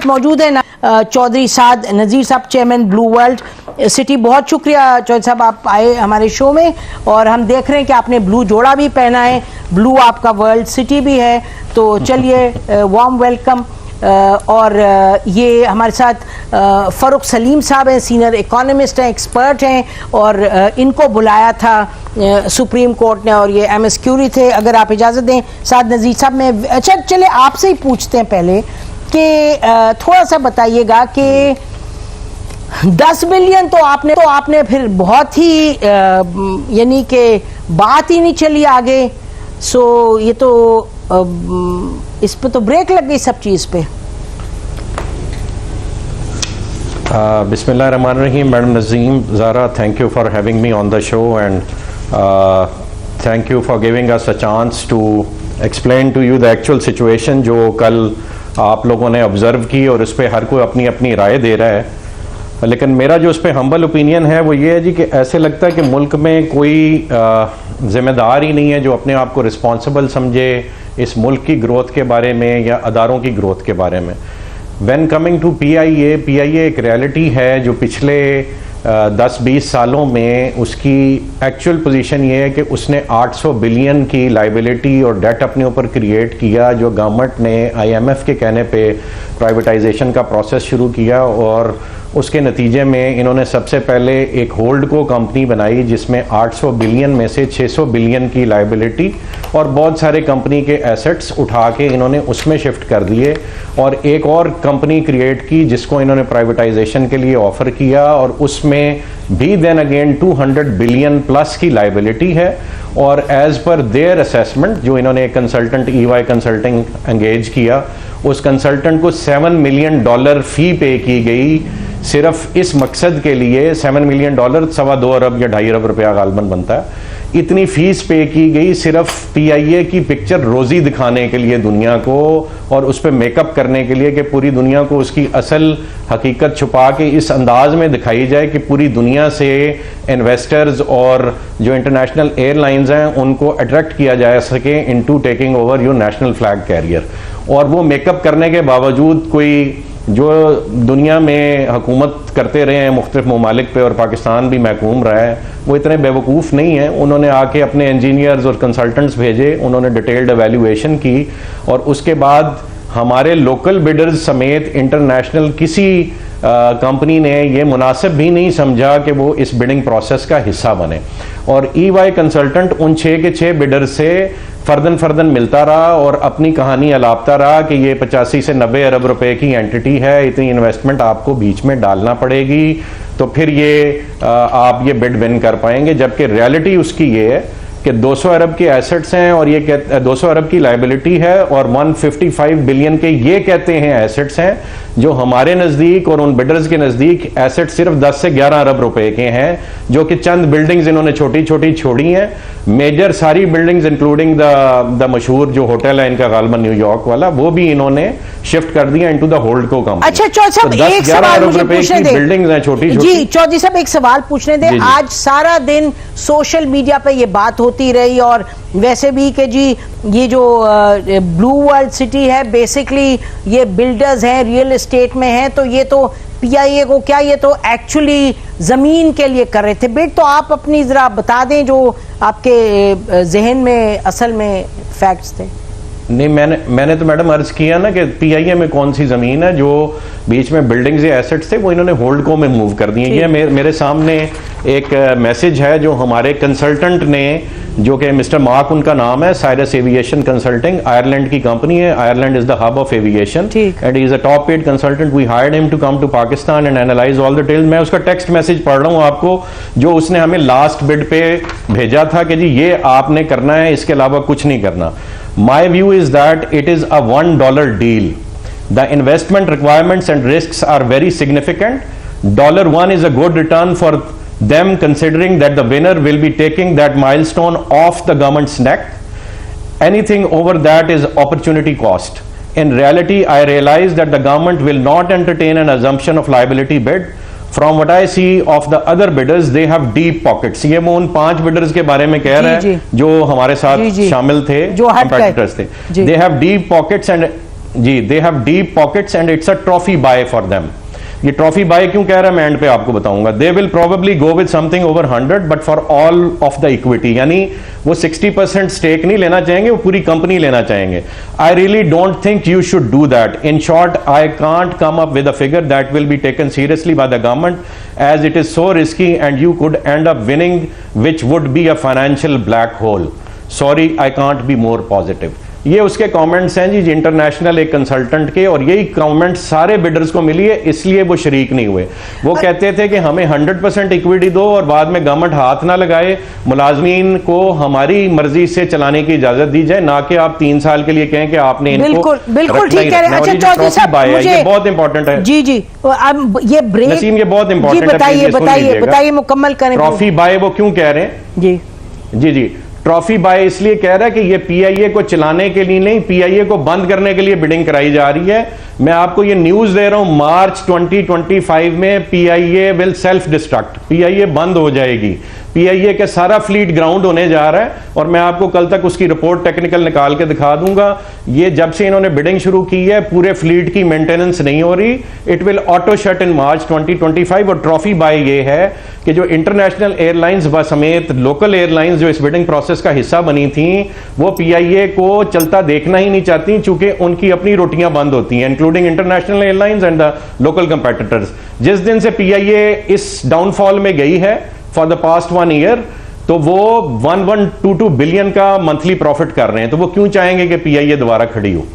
मौजूद है चौधरी साद नज़ीर साहब, चेयरमैन ब्लू वर्ल्ड सिटी। बहुत शुक्रिया चौधरी साहब, आप आए हमारे शो में और हम देख रहे हैं कि आपने ब्लू जोड़ा भी पहना है, ब्लू आपका वर्ल्ड सिटी भी है, तो चलिए वार्म वेलकम। और ये हमारे साथ फ़ारूक सलीम साहब हैं, सीनियर इकोनॉमिस्ट हैं, एक्सपर्ट हैं, और इनको बुलाया था सुप्रीम कोर्ट ने और ये एमएस क्यूरी थे। अगर आप इजाज़त दें साद नज़ीर साहब, मैं अच्छा चले आपसे ही पूछते हैं पहले कि थोड़ा सा बताइएगा कि 10 बिलियन तो आपने फिर बहुत ही यानी कि बात ही नहीं चली आगे। सो ये तो इस पे तो ब्रेक लग गई सब चीज़ पे। बिस्मिल्लाहिर्रहमानिर्रहीम। Madam Nazeem Zara, thank you for having me on the show and thank you for giving us a chance to explain to you the actual situation जो कल आप लोगों ने ऑब्ज़र्व की, और इस पर हर कोई अपनी अपनी राय दे रहा है। लेकिन मेरा जो इस पर हम्बल ओपिनियन है वो ये है जी कि ऐसे लगता है कि मुल्क में कोई ज़िम्मेदार ही नहीं है जो अपने आप को रिस्पॉन्सिबल समझे इस मुल्क की ग्रोथ के बारे में या अदारों की ग्रोथ के बारे में। व्हेन कमिंग टू पीआईए एक रियलिटी है जो पिछले 10-20 सालों में उसकी एक्चुअल पोजीशन ये है कि उसने 800 बिलियन की लाइबिलिटी और डेट अपने ऊपर क्रिएट किया, जो गवर्नमेंट ने आईएमएफ के कहने पे प्राइवेटाइजेशन का प्रोसेस शुरू किया, और उसके नतीजे में इन्होंने सबसे पहले एक होल्ड को कंपनी बनाई जिसमें 800 बिलियन में से 600 बिलियन की लाइबिलिटी और बहुत सारे कंपनी के एसेट्स उठा के इन्होंने उसमें शिफ्ट कर दिए, और एक और कंपनी क्रिएट की जिसको इन्होंने प्राइवेटाइजेशन के लिए ऑफर किया, और उसमें भी देन अगेन 200 बिलियन प्लस की लाइबिलिटी है। और एज पर देयर असेसमेंट जो इन्होंने एक कंसल्टेंट EY कंसल्टिंग एंगेज किया, उस कंसल्टेंट को $7 मिलियन फ़ी पे की गई सिर्फ इस मकसद के लिए। $7 मिलियन $2.25 अरब या 2.5 अरब रुपया गालबन बनता है। इतनी फीस पे की गई सिर्फ पीआईए की पिक्चर रोजी दिखाने के लिए दुनिया को, और उस पर मेकअप करने के लिए कि पूरी दुनिया को उसकी असल हकीकत छुपा के इस अंदाज में दिखाई जाए कि पूरी दुनिया से इन्वेस्टर्स और जो इंटरनेशनल एयरलाइंस हैं उनको अट्रैक्ट किया जा सके into taking over your national flag carrier. और वो मेकअप करने के बावजूद कोई जो दुनिया में हुकूमत करते रहे हैं मुख्तलिफ ममालिक पे, और पाकिस्तान भी महकूम रहा है, वो इतने बेवकूफ़ नहीं है। उन्होंने आके अपने इंजीनियर्स और कंसल्टेंट्स भेजे, उन्होंने डिटेल्ड एवेल्यूएशन की, और उसके बाद हमारे लोकल बिडर्स समेत इंटरनेशनल किसी कंपनी ने ये मुनासिब भी नहीं समझा कि वो इस बिडिंग प्रोसेस का हिस्सा बने। और EY कंसल्टेंट उन 6 के 6 बिडर से फर्दन मिलता रहा और अपनी कहानी अलापता रहा कि ये 85 से 90 अरब रुपए की एंटिटी है, इतनी इन्वेस्टमेंट आपको बीच में डालना पड़ेगी तो फिर ये आप ये बिड विन कर पाएंगे। जबकि रियलिटी उसकी ये है कि 200 अरब के एसेट्स हैं और ये 200 अरब की लाइबिलिटी है, और 155 बिलियन के ये कहते हैं एसेट्स हैं, जो हमारे नज़दीक और उन बिडर्स के नज़दीक एसेट सिर्फ 10 से 11 अरब रुपए के हैं, जो कि चंद बिल्डिंग्स इन्होंने छोटी छोटी छोड़ी हैं। मेजर सारी बिल्डिंग्स इंक्लूडिंग द मशहूर जो होटल है इनका गालबन न्यूयॉर्क वाला, वो भी इन्होंने शिफ्ट कर दिया इनटू द होल्ड को कंपनी। अच्छा चौधरी साहब, एक सवाल मुझे पूछने दें। बिल्डिंग्स हैं छोटी छोटी। जी चौधरी साहब, एक सवाल पूछने दें। आज सारा दिन सोशल मीडिया पे ये बात होती रही, और वैसे भी कि जी ये जो ब्लू वर्ल्ड सिटी है बेसिकली ये बिल्डर्स हैं, रियल एस्टेट में हैं, तो ये तो पीआईए को क्या, ये तो एक्चुअली जमीन के लिए कर रहे थे बिड। तो आप अपनी जरा बता दें जो आपके जहन में असल में फैक्ट्स थे। नहीं, मैंने तो मैडम अर्ज किया ना कि पीआईए में कौन सी जमीन है, जो बीच में बिल्डिंग्स या एसेट्स थे वो इन्होंने होल्ड को में मूव कर दिए। ये मेरे सामने एक मैसेज है जो हमारे कंसल्टेंट ने, जो कि मिस्टर मार्क उनका नाम है, साइरस एविएशन कंसल्टिंग, आयरलैंड की कंपनी है। Ireland is the hub of aviation and he is a top paid consultant. We hired him to come to Pakistan and analyse all the details. मैं उसका text message पढ़ रहा हूँ आपको, जो उसने हमें लास्ट बिड पे भेजा था कि जी ये आपने करना है, इसके अलावा कुछ नहीं करना। My view is that it is a $1 deal. The investment requirements and risks are very significant. $1 is a good return for them, considering that the winner will be taking that milestone off the government's neck. Anything over that is opportunity cost. In reality, I realize that the government will not entertain an assumption of liability bid. From what I see of the other bidders, they have deep pockets. ये वो उन 5 bidders के बारे में कह रहे हैं जो हमारे साथ शामिल थे, competitors थे। They have deep pockets and जी, they have deep pockets and it's a trophy buy for them. ये ट्रॉफी बाय क्यों कह रहा है मैं एंड पे आपको बताऊंगा। They will probably go with something over 100 but for all of the equity, यानी वो 60% स्टेक नहीं लेना चाहेंगे, वो पूरी कंपनी लेना चाहेंगे। I really don't think you should do that. In short, I can't come up with a figure that will be taken seriously by the government as it is so risky and you could end up winning which would be a financial black hole. Sorry, I can't be more positive. ये उसके comments हैं जी international एक consultant के, और यही comment सारे bidders को मिली है, इसलिए वो शरीक नहीं हुए। वो कहते थे कि हमें 100% इक्विटी दो और बाद में गवर्नमेंट हाथ ना लगाए, मुलाजमीन को हमारी मर्जी से चलाने की इजाजत दी जाए, ना कि आप 3 साल के लिए कहें कि आपने इनको बिल्कुल ठीक कह रहे हैं। अच्छा चौधरी साहब, मुझे ये बहुत इंपॉर्टेंट है। जी अब ये ब्रेक, नसीम ये बहुत इंपॉर्टेंट है, बताइए मुकम्मल करें। ट्रॉफी बाय वो क्यों कह रहे हैं? जी ट्रॉफी बाय इसलिए कह रहा है कि ये पीआईए को चलाने के लिए नहीं, पीआईए को बंद करने के लिए बिडिंग कराई जा रही है। मैं आपको ये न्यूज दे रहा हूं, मार्च 2025 में PIA will self destruct, PIA बंद हो जाएगी। पीआईए के सारा फ्लीट ग्राउंड होने जा रहा है, और मैं आपको कल तक उसकी रिपोर्ट टेक्निकल निकाल के दिखा दूंगा। ये जब से इन्होंने बिडिंग शुरू की है, पूरे फ्लीट की मेंटेनेंस नहीं हो रही। It will auto shut in March 2025। और ट्रॉफी बाय ये है कि जो इंटरनेशनल एयरलाइंस व समेत लोकल एयरलाइंस जो इस बिडिंग प्रोसेस का हिस्सा बनी थी, वो पीआईए को चलता देखना ही नहीं चाहती, चूंकि उनकी अपनी रोटियां बंद होती हैं, including international airlines and the local competitors. जिस दिन से पीआईए इस डाउनफॉल में गई है फॉर द पास्ट 1 ईयर, तो वो 1122 बिलियन का मंथली प्रॉफिट कर रहे हैं। तो वो क्यों चाहेंगे कि पीआईए दोबारा खड़ी हो?